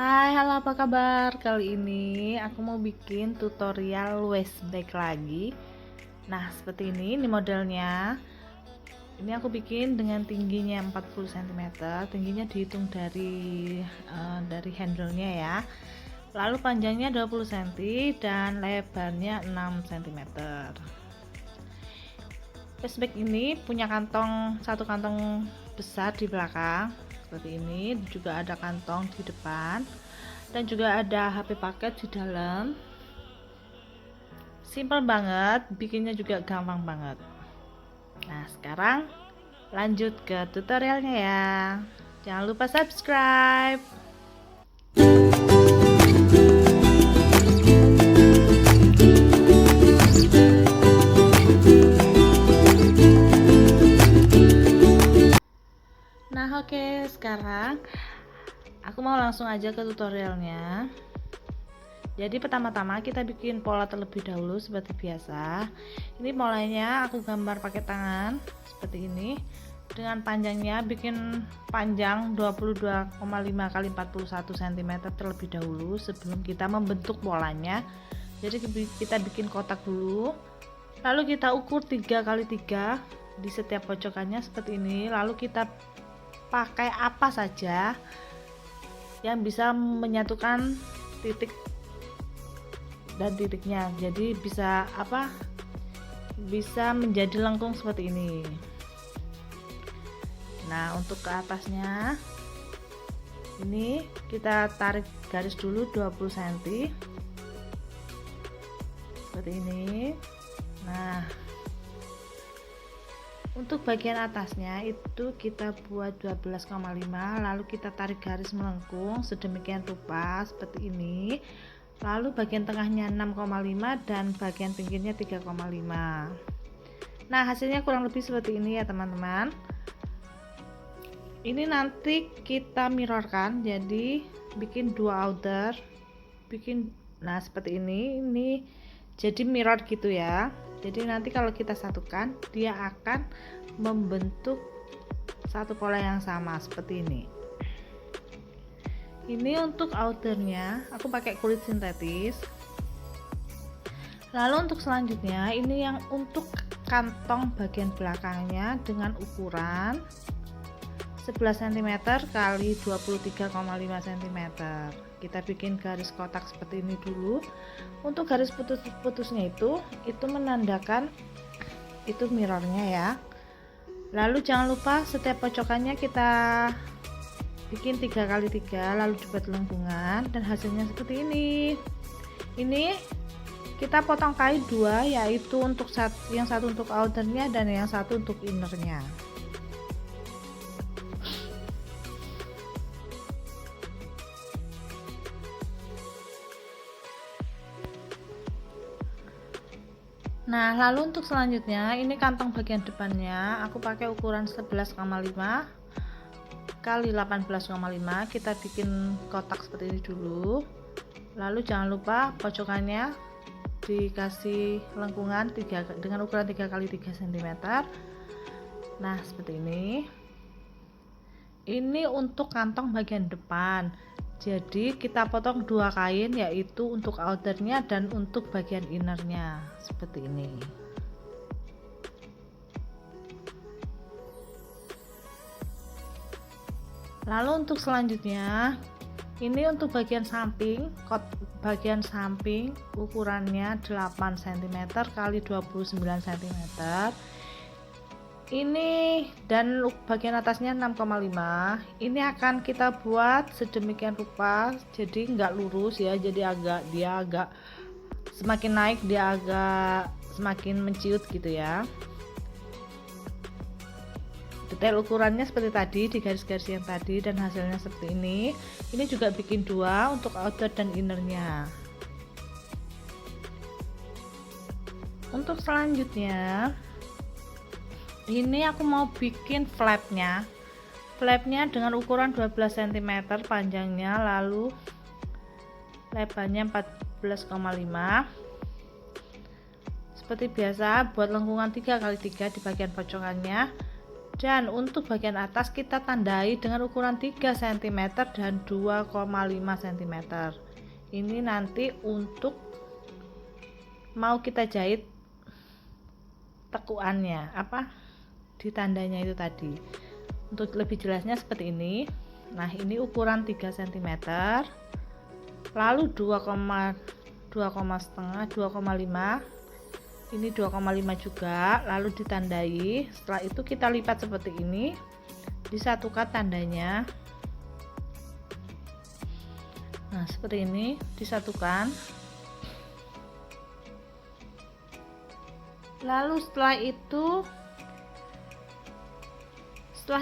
Hai, halo, apa kabar? Kali ini aku mau bikin tutorial waist bag lagi. Nah, seperti ini modelnya. Ini aku bikin dengan tingginya 40 cm. Tingginya dihitung dari handle-nya ya. Lalu panjangnya 20 cm dan lebarnya 6 cm. Waist bag ini punya satu kantong besar di belakang seperti ini, juga ada kantong di depan dan juga ada HP paket di dalam. Simple banget, bikinnya juga gampang banget. Nah, sekarang lanjut ke tutorialnya ya. Jangan lupa subscribe. Nah, oke, sekarang aku mau langsung aja ke tutorialnya. Jadi pertama-tama kita bikin pola terlebih dahulu seperti biasa. Ini polanya aku gambar pakai tangan seperti ini. Dengan panjangnya bikin panjang 22,5 x 41 cm terlebih dahulu sebelum kita membentuk polanya. Jadi kita bikin kotak dulu. Lalu kita ukur 3 x 3 di setiap pojokannya seperti ini. Lalu kita pakai apa saja yang bisa menyatukan titik dan titiknya, jadi bisa menjadi lengkung seperti ini. Nah, untuk ke atasnya ini kita tarik garis dulu 20 cm seperti ini. Nah, untuk bagian atasnya itu kita buat 12,5, lalu kita tarik garis melengkung sedemikian rupa seperti ini. Lalu bagian tengahnya 6,5 dan bagian pinggirnya 3,5. Nah, hasilnya kurang lebih seperti ini ya teman-teman. Ini nanti kita mirrorkan, jadi bikin dua outer, nah seperti ini jadi mirror gitu ya. Jadi nanti kalau kita satukan, dia akan membentuk satu pola yang sama seperti ini. Ini untuk outernya aku pakai kulit sintetis. Lalu untuk selanjutnya ini yang untuk kantong bagian belakangnya dengan ukuran 11 cm kali 23,5 cm. Kita bikin garis kotak seperti ini dulu. Untuk garis putus-putusnya itu menandakan itu mirrornya ya. Lalu jangan lupa setiap pojokannya kita bikin 3 x 3 lalu dibuat lengkungan dan hasilnya seperti ini. Ini kita potong kain dua, yaitu untuk yang satu untuk outernya dan yang satu untuk innernya. Nah, lalu untuk selanjutnya ini kantong bagian depannya aku pakai ukuran 11,5 kali 18,5. Kita bikin kotak seperti ini dulu. Lalu jangan lupa pojokannya dikasih lengkungan dengan ukuran 3 x 3 cm. Nah, seperti ini. Ini untuk kantong bagian depan. Jadi kita potong dua kain, yaitu untuk outernya dan untuk bagian innernya seperti ini. Lalu untuk selanjutnya ini untuk bagian samping ukurannya 8 cm kali 29 cm. Ini dan bagian atasnya 6,5. Ini akan kita buat sedemikian rupa, jadi nggak lurus ya, jadi dia agak semakin naik, dia agak semakin menciut gitu ya. Detail ukurannya seperti tadi di garis-garis yang tadi dan hasilnya seperti ini. Ini juga bikin dua untuk outer dan innernya. Untuk selanjutnya ini aku mau bikin flapnya dengan ukuran 12 cm panjangnya, lalu lebarnya 14,5. seperti biasa buat lengkungan 3 x 3 di bagian pojokannya Dan untuk bagian atas kita tandai dengan ukuran 3 cm dan 2,5 cm. Ini nanti untuk mau kita jahit tekuannya, di tandanya itu tadi. Untuk lebih jelasnya seperti ini. Nah, ini ukuran 3 cm, lalu 2,5, ini 2,5 juga, lalu ditandai. Setelah itu kita lipat seperti ini, disatukan tandanya. Nah, seperti ini disatukan. Lalu setelah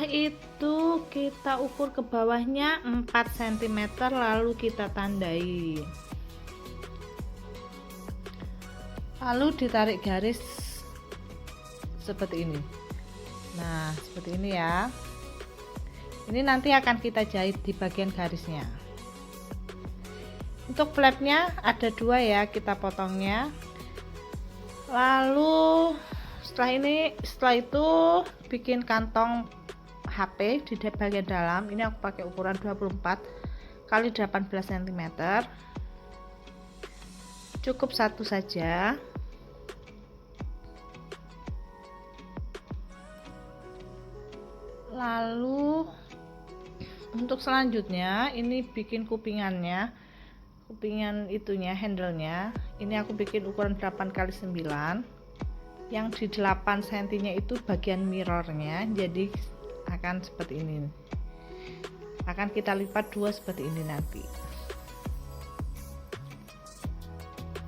itu kita ukur ke bawahnya 4 cm, lalu kita tandai. Lalu ditarik garis seperti ini. Nah, seperti ini ya. Ini nanti akan kita jahit di bagian garisnya. Untuk flapnya ada 2 ya, kita potongnya. Lalu setelah itu bikin kantong HP di bagian dalam. Ini aku pakai ukuran 24 x 18 cm. Cukup satu saja. Lalu untuk selanjutnya ini bikin kupingan itunya, handle-nya. Ini aku bikin ukuran 8 x 9. Yang di 8 cm nya itu bagian mirrornya, jadi akan seperti ini. Akan kita lipat 2 seperti ini nanti.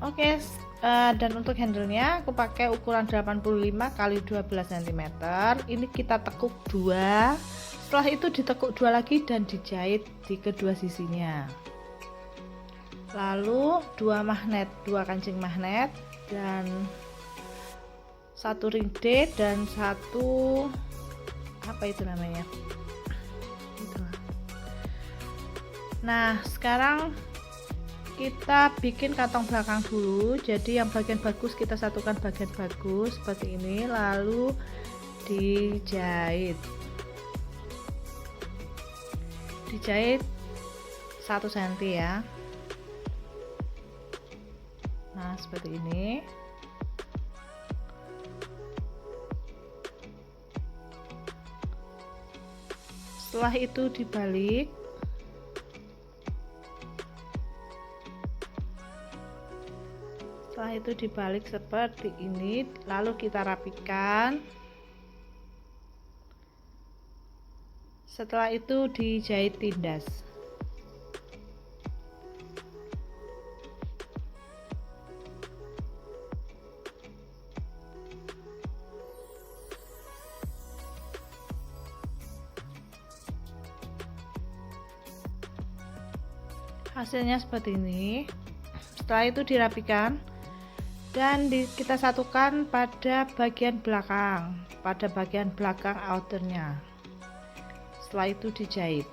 Oke, dan untuk handle-nya aku pakai ukuran 85 x 12 cm. Ini kita tekuk 2. Setelah itu ditekuk 2 lagi dan dijahit di kedua sisinya. Lalu 2 kancing magnet dan 1 ring D dan 1 Nah, sekarang kita bikin kantong belakang dulu. Jadi yang bagian bagus kita satukan bagian bagus seperti ini, lalu dijahit 1 cm ya. Nah, seperti ini. Setelah itu dibalik. Setelah itu dibalik seperti ini, lalu kita rapikan. Setelah itu dijahit tindas. Hasilnya seperti ini. Setelah itu dirapikan dan kita satukan pada bagian belakang, outernya. Setelah itu dijahit.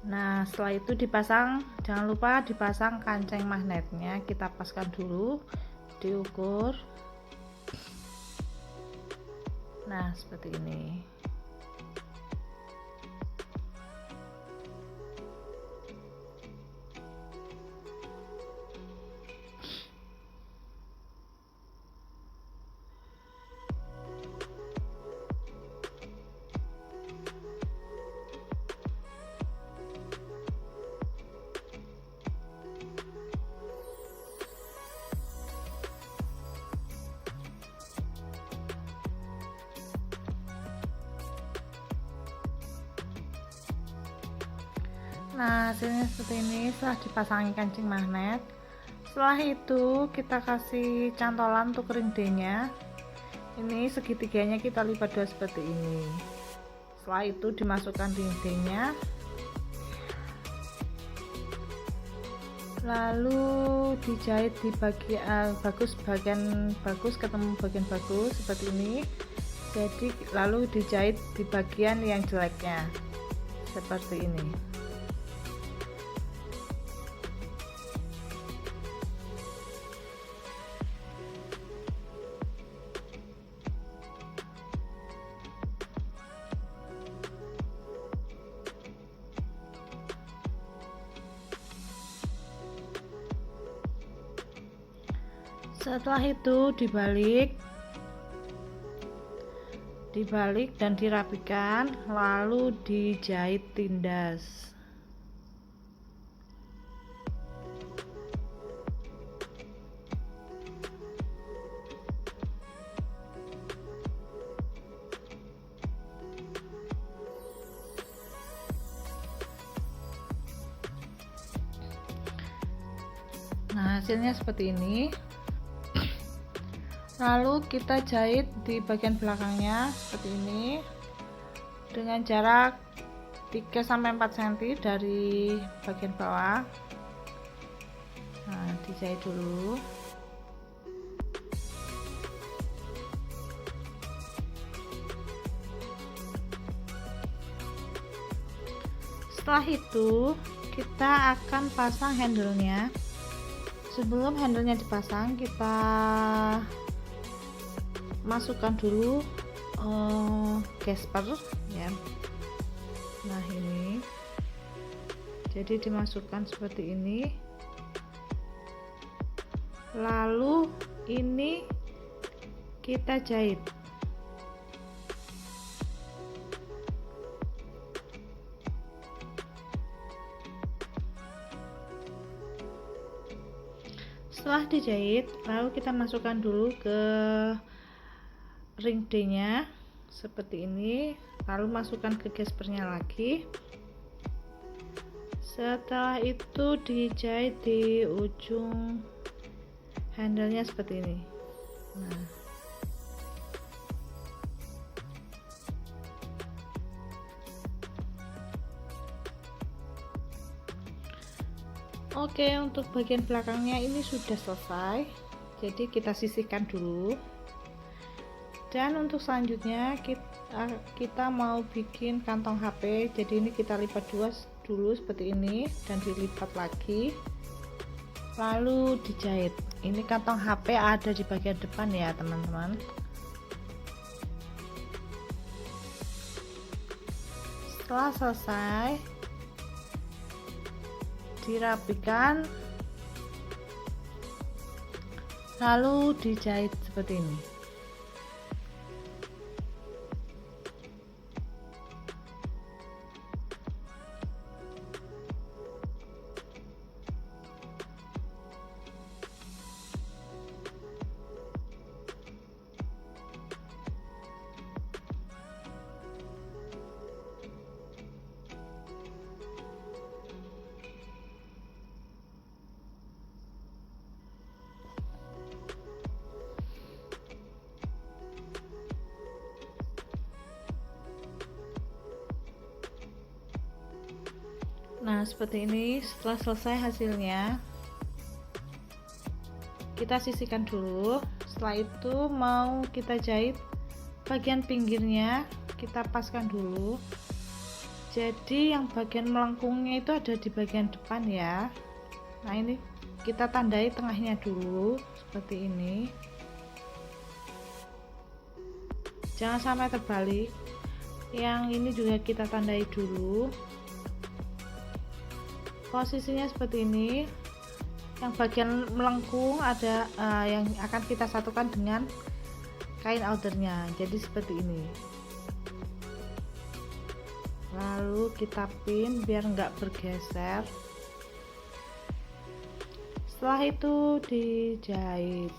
Nah, setelah itu dipasang, jangan lupa dipasang kancing magnetnya, kita paskan dulu, diukur. Nah, seperti ini. Nah, hasilnya seperti ini setelah dipasangi kancing magnet. Setelah itu kita kasih cantolan untuk ring D nya. Ini segitiganya kita lipat 2 seperti ini. Setelah itu dimasukkan dindingnya, lalu dijahit di bagian bagus ketemu bagian bagus seperti ini. Jadi lalu dijahit di bagian yang jeleknya seperti ini. Setelah itu dibalik dan dirapikan, lalu dijahit tindas. Nah, hasilnya seperti ini. Lalu kita jahit di bagian belakangnya seperti ini dengan jarak 3-4 cm dari bagian bawah. Nah, dijahit dulu. Setelah itu kita akan pasang handle-nya. Sebelum handle-nya dipasang, kita masukkan dulu gasper ya. Nah, ini jadi dimasukkan seperti ini, lalu ini kita jahit. Setelah dijahit, lalu kita masukkan dulu ke ring D-nya seperti ini, lalu masukkan ke gaspernya lagi. Setelah itu dijahit di ujung handle-nya seperti ini. Nah, oke, untuk bagian belakangnya ini sudah selesai, jadi kita sisihkan dulu. Dan untuk selanjutnya kita mau bikin kantong HP. Jadi ini kita lipat dulu seperti ini dan dilipat lagi, lalu dijahit. Ini kantong HP ada di bagian depan ya teman-teman. Setelah selesai, dirapikan, lalu dijahit seperti ini. Nah, seperti ini. Setelah selesai hasilnya, kita sisihkan dulu. Setelah itu mau kita jahit bagian pinggirnya, kita paskan dulu. Jadi yang bagian melengkungnya itu ada di bagian depan ya. Nah, ini kita tandai tengahnya dulu seperti ini. Jangan sampai terbalik. Yang ini juga kita tandai dulu. Posisinya seperti ini. Yang bagian melengkung ada yang akan kita satukan dengan kain outernya, jadi seperti ini. Lalu kita pin biar nggak bergeser. Setelah itu dijahit.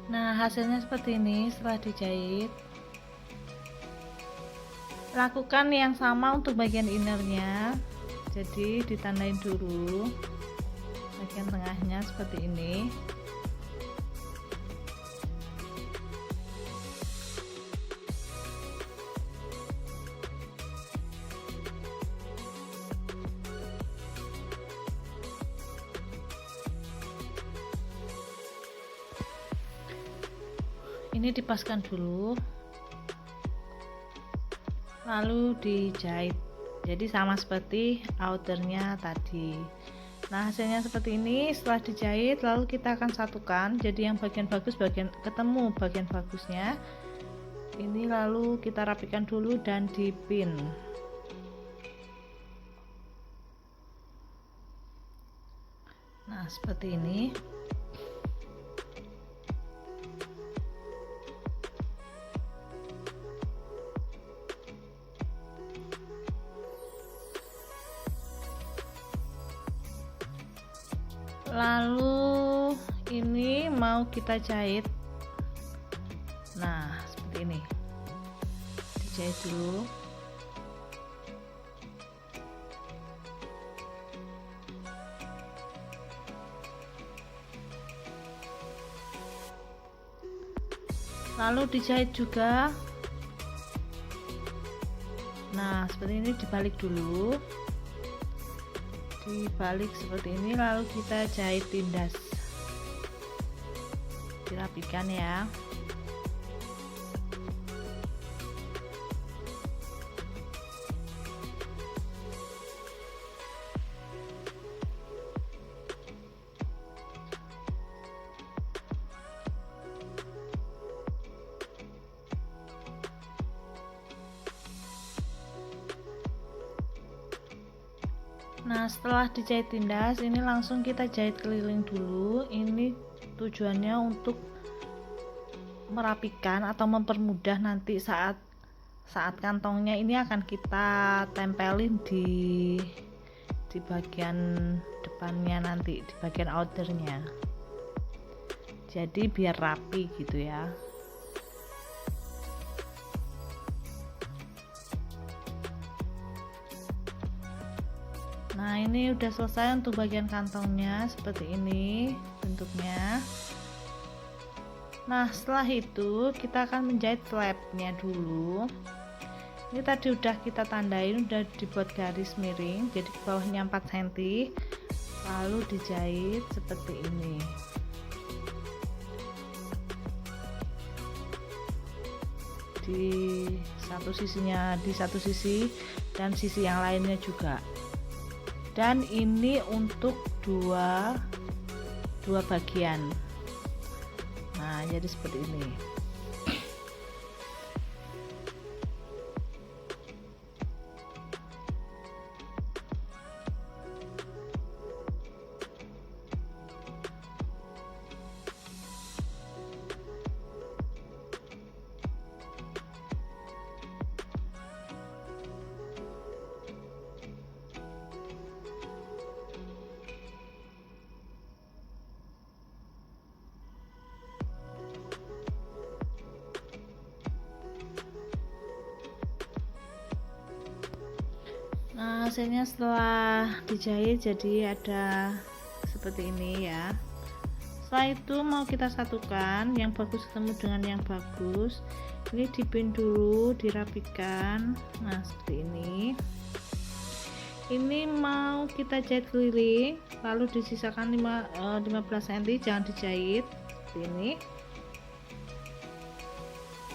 Nah, hasilnya seperti ini setelah dijahit. Lakukan yang sama untuk bagian innernya, jadi ditandain dulu bagian tengahnya seperti ini. Ini dipaskan dulu, lalu dijahit, jadi sama seperti outernya tadi. Nah, hasilnya seperti ini setelah dijahit. Lalu kita akan satukan, jadi yang bagian bagus ketemu bagian bagusnya ini, lalu kita rapikan dulu dan dipin. Nah, seperti ini. Lalu ini mau kita jahit. Nah, seperti ini. Dijahit dulu. Lalu dijahit juga. Nah, seperti ini dibalik dulu. Dibalik seperti ini, lalu kita jahit tindas, dirapikan ya. Nah, setelah dijahit tindas, ini langsung kita jahit keliling dulu. Ini tujuannya untuk merapikan atau mempermudah nanti saat kantongnya ini akan kita tempelin di bagian depannya nanti, di bagian outernya. Jadi biar rapi gitu ya. Nah, ini udah selesai untuk bagian kantongnya, seperti ini bentuknya. Nah, setelah itu kita akan menjahit flapnya dulu. Ini tadi udah kita tandain, udah dibuat garis miring, jadi ke bawahnya 4 cm, lalu dijahit seperti ini. Di satu sisi dan sisi yang lainnya juga. Dan ini untuk dua bagian. Nah, jadi seperti ini. Nah, hasilnya setelah dijahit jadi ada seperti ini ya. Setelah itu mau kita satukan, yang bagus ketemu dengan yang bagus. Ini dipin dulu, dirapikan. Nah, seperti ini. Ini mau kita jahit keliling, lalu disisakan 15 cm, jangan dijahit seperti ini.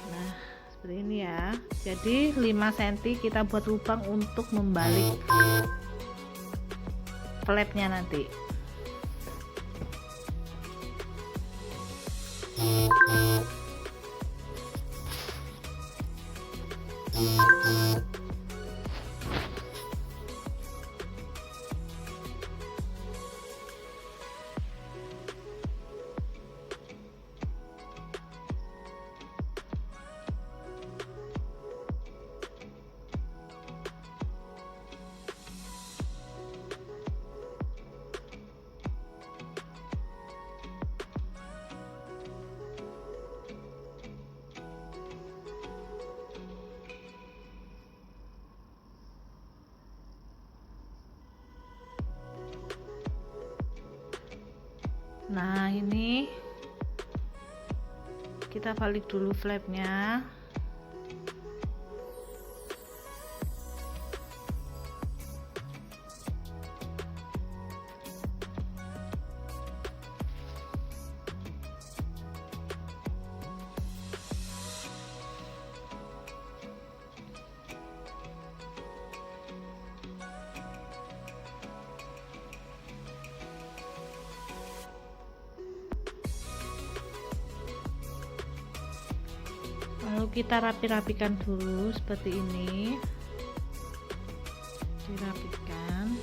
Nah, seperti ini ya. Jadi 5 cm kita buat lubang untuk membalik flapnya nanti. Nah, ini kita balik dulu flapnya. Lalu kita rapi-rapikan dulu seperti ini, dirapikan.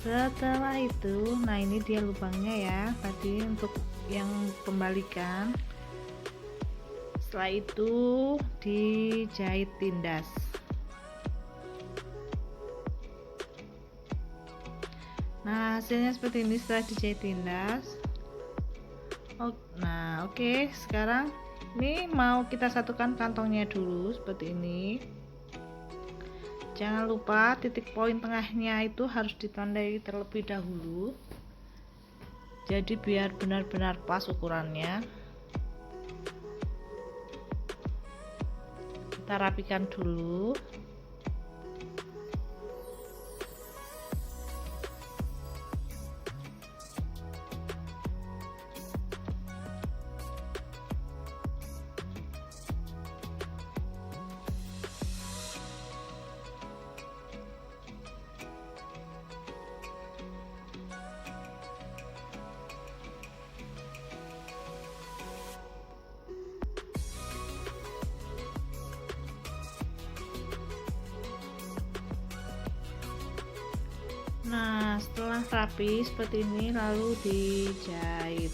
Setelah itu, nah ini dia lubangnya ya, tadi untuk yang pembalikan. Setelah itu dijahit tindas. Nah, hasilnya seperti ini setelah dijahit tindas. Nah, oke. Sekarang ini mau kita satukan kantongnya dulu seperti ini. Jangan lupa titik poin tengahnya itu harus ditandai terlebih dahulu. Jadi biar benar-benar pas ukurannya. Kita rapikan dulu. Nah, setelah rapi seperti ini lalu dijahit.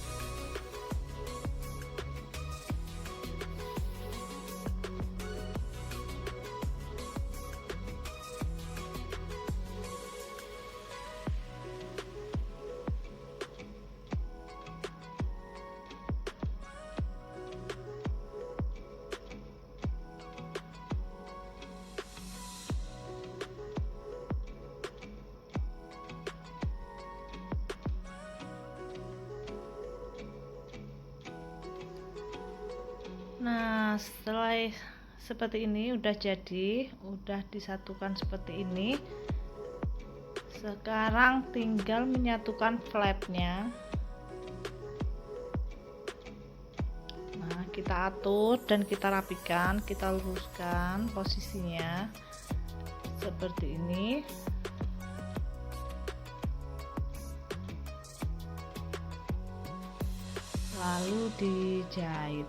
Nah, setelah seperti ini udah jadi, udah disatukan seperti ini. Sekarang tinggal menyatukan flapnya. Nah, kita atur dan kita rapikan, kita luruskan posisinya seperti ini. Lalu dijahit.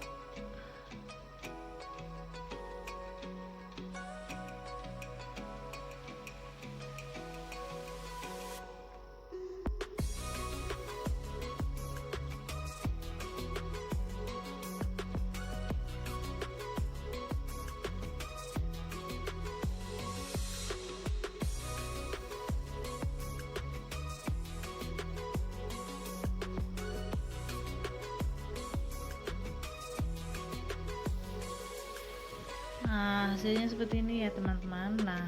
Nah, hasilnya seperti ini ya teman-teman. Nah,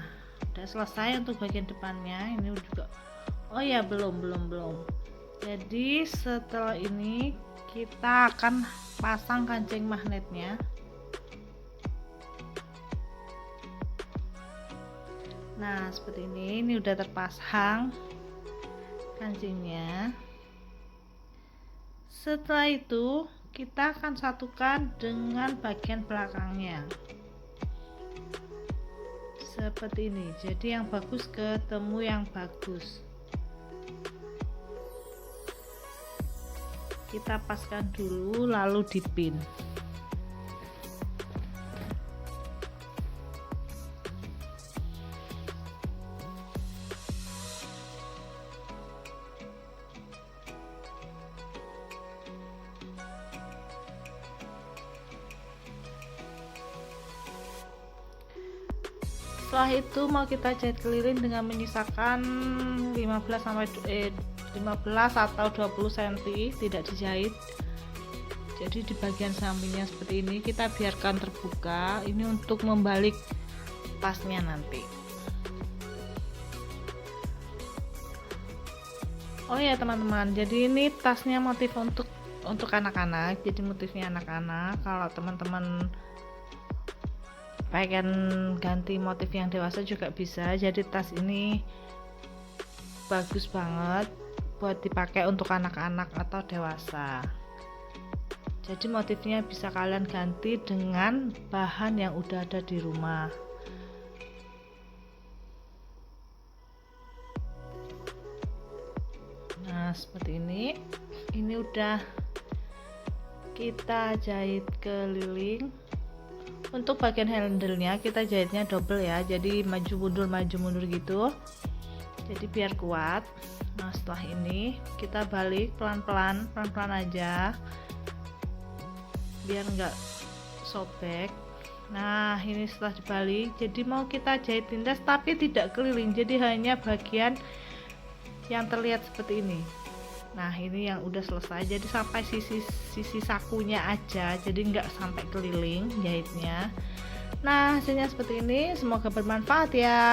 udah selesai untuk bagian depannya. Ini juga, oh ya, belum. Jadi setelah ini kita akan pasang kancing magnetnya. Nah, seperti ini udah terpasang kancingnya. Setelah itu kita akan satukan dengan bagian belakangnya seperti ini. Jadi yang bagus ketemu yang bagus. Kita paskan dulu lalu dipin. Setelah itu mau kita jahit keliling dengan menyisakan 15 atau 20 cm tidak dijahit. Jadi di bagian sampingnya seperti ini kita biarkan terbuka, ini untuk membalik pasnya nanti. Oh ya teman-teman, jadi ini tasnya motif untuk anak-anak, jadi motifnya anak-anak. Kalau teman-teman pengen ganti motif yang dewasa juga bisa. Jadi tas ini bagus banget buat dipakai untuk anak-anak atau dewasa. Jadi motifnya bisa kalian ganti dengan bahan yang udah ada di rumah. Nah seperti ini udah kita jahit keliling. Untuk bagian handle-nya kita jahitnya double ya, jadi maju mundur gitu, jadi biar kuat. Nah setelah ini kita balik pelan-pelan aja biar enggak sobek. Nah ini setelah dibalik, jadi mau kita jahit tindas tapi tidak keliling, jadi hanya bagian yang terlihat seperti ini. Nah ini yang udah selesai, jadi sampai sisi sakunya aja, jadi nggak sampai keliling jahitnya. Nah hasilnya seperti ini, semoga bermanfaat ya.